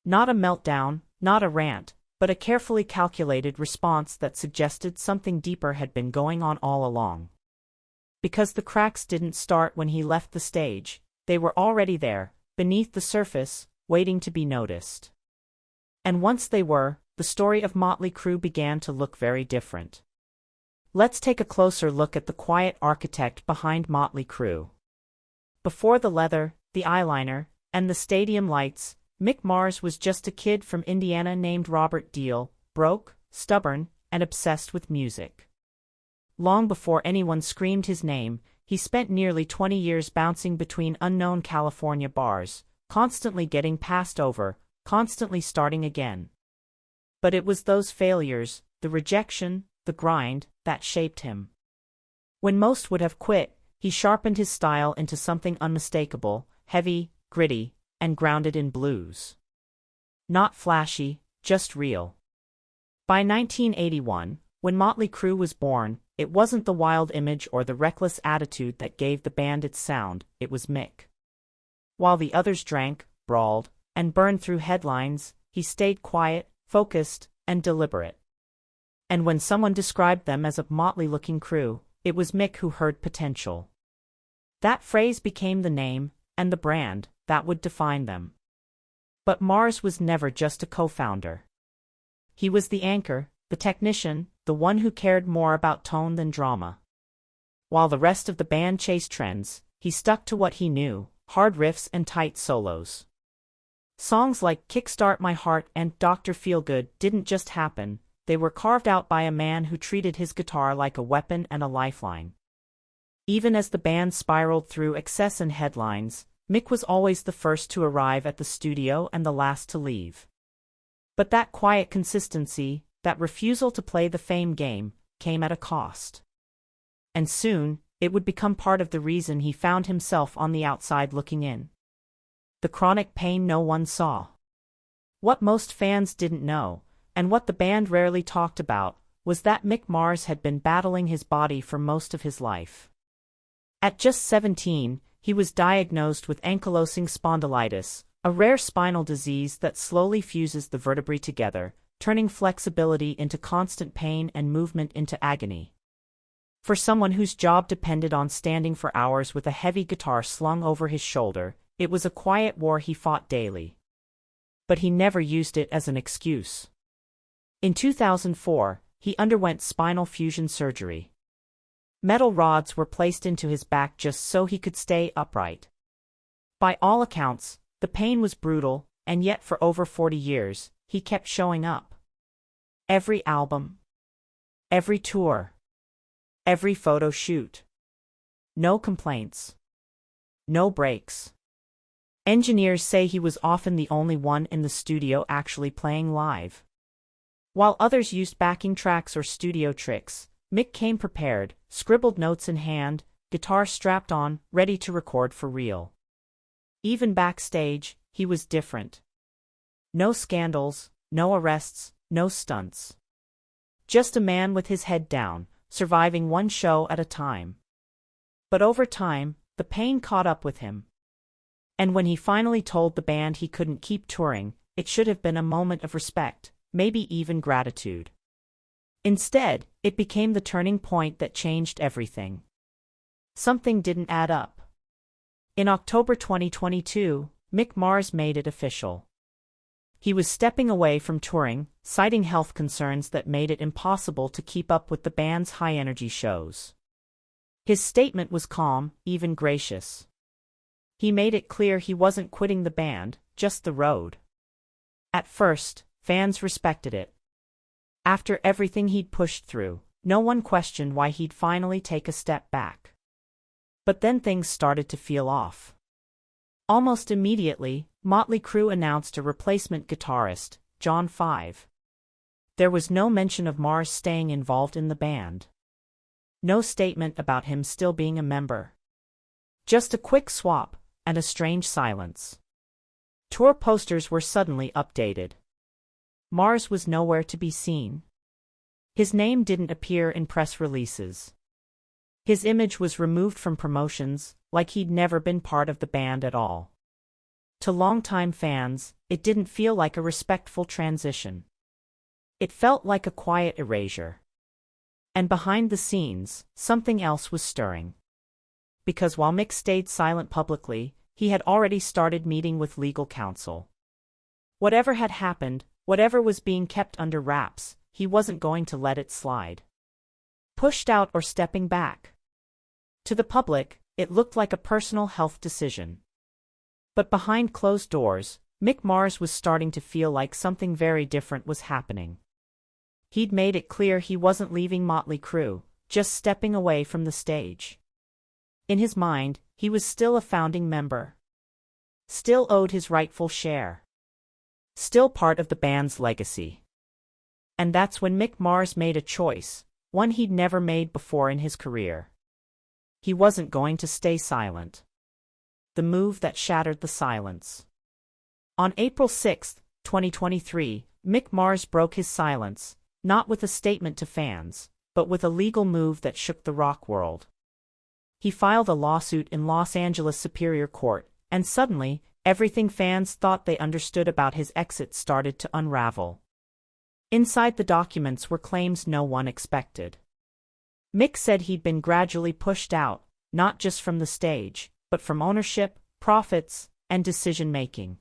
Not a meltdown, not a rant, but a carefully calculated response that suggested something deeper had been going on all along. Because the cracks didn't start when he left the stage, they were already there, beneath the surface, waiting to be noticed. And once they were, the story of Mötley Crüe began to look very different. Let's take a closer look at the quiet architect behind Mötley Crüe. Before the leather, the eyeliner, and the stadium lights, Mick Mars was just a kid from Indiana named Robert Deal, broke, stubborn, and obsessed with music. Long before anyone screamed his name, he spent nearly 20 years bouncing between unknown California bars, constantly getting passed over, constantly starting again. But it was those failures, the rejection, the grind, that shaped him. When most would have quit, he sharpened his style into something unmistakable, heavy, gritty, and grounded in blues. Not flashy, just real. By 1981, when Mötley Crüe was born, it wasn't the wild image or the reckless attitude that gave the band its sound, it was Mick. While the others drank, brawled, and burned through headlines, he stayed quiet, focused, and deliberate. And when someone described them as a motley-looking crew, it was Mick who heard potential. That phrase became the name, and the brand, that would define them. But Mars was never just a co-founder. He was the anchor, the technician, the one who cared more about tone than drama. While the rest of the band chased trends, he stuck to what he knew, hard riffs and tight solos. Songs like Kickstart My Heart and Dr. Feelgood didn't just happen, they were carved out by a man who treated his guitar like a weapon and a lifeline. Even as the band spiraled through excess and headlines, Mick was always the first to arrive at the studio and the last to leave. But that quiet consistency, that refusal to play the fame game, came at a cost. And soon, it would become part of the reason he found himself on the outside looking in. The chronic pain no one saw. What most fans didn't know, and what the band rarely talked about, was that Mick Mars had been battling his body for most of his life. At just 17, he was diagnosed with ankylosing spondylitis, a rare spinal disease that slowly fuses the vertebrae together, turning flexibility into constant pain and movement into agony. For someone whose job depended on standing for hours with a heavy guitar slung over his shoulder, it was a quiet war he fought daily. But he never used it as an excuse. In 2004, he underwent spinal fusion surgery. Metal rods were placed into his back just so he could stay upright. By all accounts, the pain was brutal, and yet for over 40 years, he kept showing up. Every album. Every tour. Every photo shoot. No complaints. No breaks. Engineers say he was often the only one in the studio actually playing live. While others used backing tracks or studio tricks, Mick came prepared, scribbled notes in hand, guitar strapped on, ready to record for real. Even backstage, he was different. No scandals, no arrests, no stunts. Just a man with his head down, surviving one show at a time. But over time, the pain caught up with him. And when he finally told the band he couldn't keep touring, it should have been a moment of respect, maybe even gratitude. Instead, it became the turning point that changed everything. Something didn't add up. In October 2022, Mick Mars made it official. He was stepping away from touring, citing health concerns that made it impossible to keep up with the band's high-energy shows. His statement was calm, even gracious. He made it clear he wasn't quitting the band, just the road. At first, fans respected it. After everything he'd pushed through, no one questioned why he'd finally take a step back. But then things started to feel off. Almost immediately, Mötley Crüe announced a replacement guitarist, John Five. There was no mention of Mars staying involved in the band. No statement about him still being a member. Just a quick swap, and a strange silence. Tour posters were suddenly updated. Mars was nowhere to be seen. His name didn't appear in press releases. His image was removed from promotions, like he'd never been part of the band at all. To longtime fans, it didn't feel like a respectful transition. It felt like a quiet erasure. And behind the scenes, something else was stirring. Because while Mick stayed silent publicly, he had already started meeting with legal counsel. Whatever had happened, whatever was being kept under wraps, he wasn't going to let it slide. Pushed out or stepping back. To the public, it looked like a personal health decision. But behind closed doors, Mick Mars was starting to feel like something very different was happening. He'd made it clear he wasn't leaving Mötley Crüe, just stepping away from the stage. In his mind, he was still a founding member. Still owed his rightful share. Still part of the band's legacy. And that's when Mick Mars made a choice, one he'd never made before in his career. He wasn't going to stay silent. The move that shattered the silence. On April 6, 2023, Mick Mars broke his silence, not with a statement to fans, but with a legal move that shook the rock world. He filed a lawsuit in Los Angeles Superior Court, and suddenly, everything fans thought they understood about his exit started to unravel. Inside the documents were claims no one expected. Mick said he'd been gradually pushed out, not just from the stage, but from ownership, profits, and decision-making.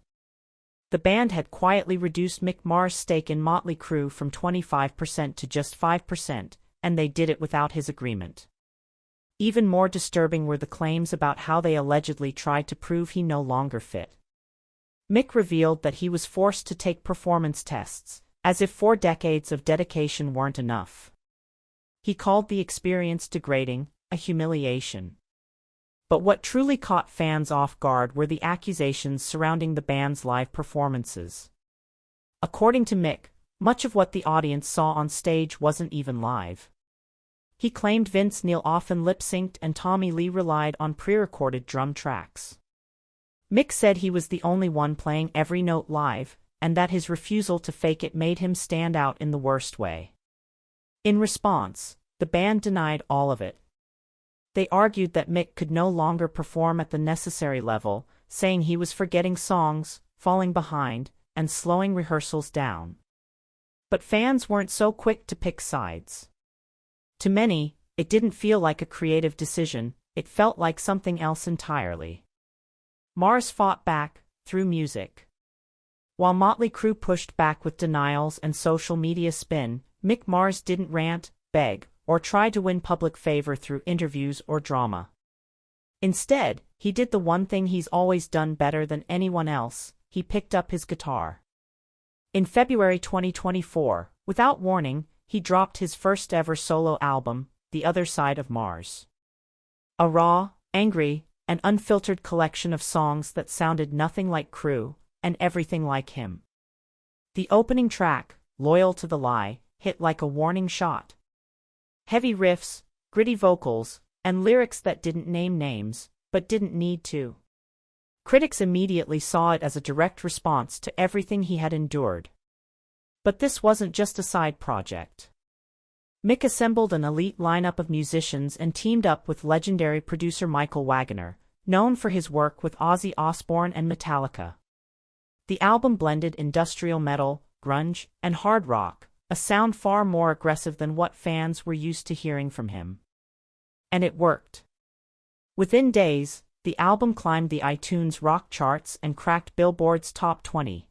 The band had quietly reduced Mick Mars' stake in Mötley Crüe from 25% to just 5%, and they did it without his agreement. Even more disturbing were the claims about how they allegedly tried to prove he no longer fit. Mick revealed that he was forced to take performance tests, as if 4 decades of dedication weren't enough. He called the experience degrading, a humiliation. But what truly caught fans off guard were the accusations surrounding the band's live performances. According to Mick, much of what the audience saw on stage wasn't even live. He claimed Vince Neil often lip-synced and Tommy Lee relied on pre-recorded drum tracks. Mick said he was the only one playing every note live, and that his refusal to fake it made him stand out in the worst way. In response, the band denied all of it. They argued that Mick could no longer perform at the necessary level, saying he was forgetting songs, falling behind, and slowing rehearsals down. But fans weren't so quick to pick sides. To many, it didn't feel like a creative decision, it felt like something else entirely. Mars fought back, through music. While Mötley Crüe pushed back with denials and social media spin, Mick Mars didn't rant, beg, or try to win public favor through interviews or drama. Instead, he did the one thing he's always done better than anyone else, he picked up his guitar. In February 2024, without warning, he dropped his first ever solo album, The Other Side of Mars. A raw, angry, and unfiltered collection of songs that sounded nothing like Crüe, and everything like him. The opening track, Loyal to the Lie, hit like a warning shot. Heavy riffs, gritty vocals, and lyrics that didn't name names, but didn't need to. Critics immediately saw it as a direct response to everything he had endured. But this wasn't just a side project. Mick assembled an elite lineup of musicians and teamed up with legendary producer Michael Wagoner, known for his work with Ozzy Osbourne and Metallica. The album blended industrial metal, grunge, and hard rock, a sound far more aggressive than what fans were used to hearing from him. And it worked. Within days, the album climbed the iTunes rock charts and cracked Billboard's top 20.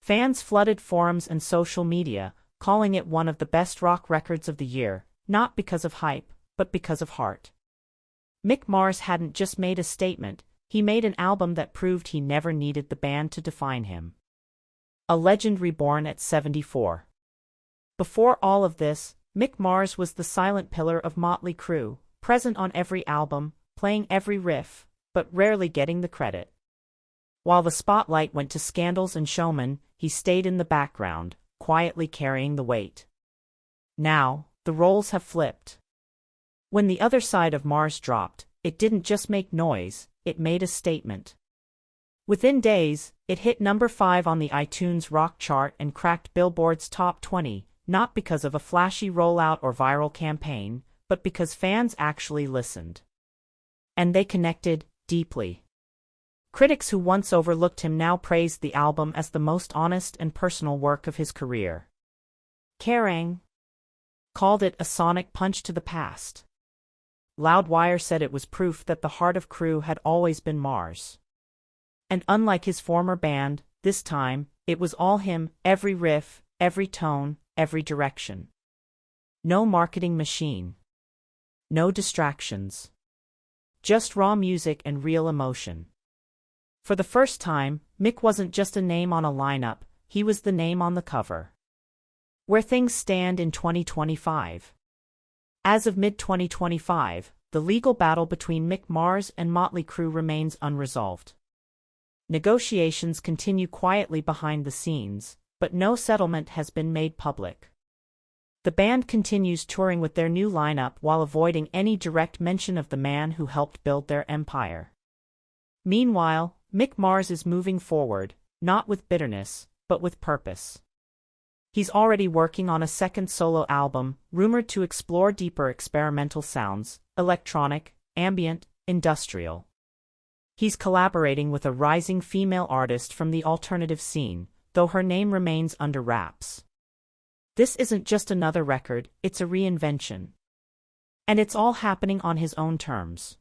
Fans flooded forums and social media, calling it one of the best rock records of the year, not because of hype, but because of heart. Mick Mars hadn't just made a statement, he made an album that proved he never needed the band to define him. A legend reborn at 74. Before all of this, Mick Mars was the silent pillar of Mötley Crüe, present on every album, playing every riff, but rarely getting the credit. While the spotlight went to scandals and showmen, he stayed in the background, quietly carrying the weight. Now, the roles have flipped. When The Other Side of Mars dropped, it didn't just make noise, it made a statement. Within days, it hit number 5 on the iTunes rock chart and cracked Billboard's top 20, not because of a flashy rollout or viral campaign, but because fans actually listened. And they connected, deeply. Critics who once overlooked him now praised the album as the most honest and personal work of his career. Kerrang! Called it a sonic punch to the past. Loudwire said it was proof that the heart of Crüe had always been Mars. And unlike his former band, this time, it was all him, every riff, every tone, every direction. No marketing machine. No distractions. Just raw music and real emotion. For the first time, Mick wasn't just a name on a lineup, he was the name on the cover. Where things stand in 2025. As of mid-2025, the legal battle between Mick Mars and Mötley Crüe remains unresolved. Negotiations continue quietly behind the scenes, but no settlement has been made public. The band continues touring with their new lineup while avoiding any direct mention of the man who helped build their empire. Meanwhile, Mick Mars is moving forward, not with bitterness, but with purpose. He's already working on a second solo album, rumored to explore deeper experimental sounds, electronic, ambient, industrial. He's collaborating with a rising female artist from the alternative scene, though her name remains under wraps. This isn't just another record, it's a reinvention. And it's all happening on his own terms.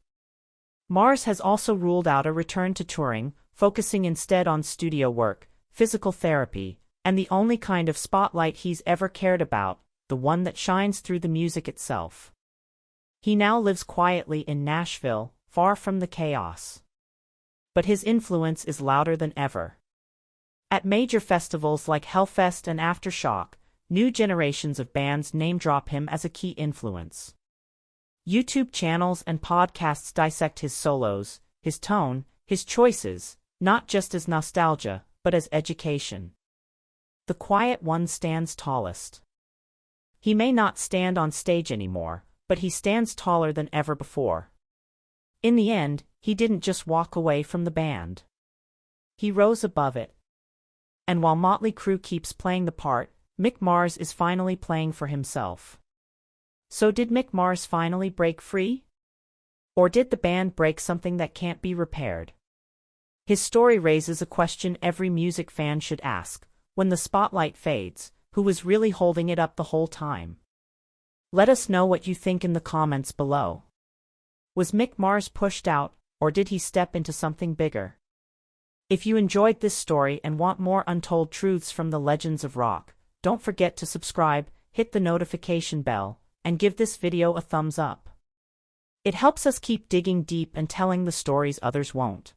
Mars has also ruled out a return to touring, focusing instead on studio work, physical therapy, and the only kind of spotlight he's ever cared about, the one that shines through the music itself. He now lives quietly in Nashville, far from the chaos. But his influence is louder than ever. At major festivals like Hellfest and Aftershock, new generations of bands name-drop him as a key influence. YouTube channels and podcasts dissect his solos, his tone, his choices, not just as nostalgia, but as education. The quiet one stands tallest. He may not stand on stage anymore, but he stands taller than ever before. In the end, he didn't just walk away from the band. He rose above it. And while Mötley Crüe keeps playing the part, Mick Mars is finally playing for himself. So did Mick Mars finally break free? Or did the band break something that can't be repaired? His story raises a question every music fan should ask. When the spotlight fades, who was really holding it up the whole time? Let us know what you think in the comments below. Was Mick Mars pushed out, or did he step into something bigger? If you enjoyed this story and want more untold truths from the legends of rock, don't forget to subscribe, hit the notification bell, and give this video a thumbs up. It helps us keep digging deep and telling the stories others won't.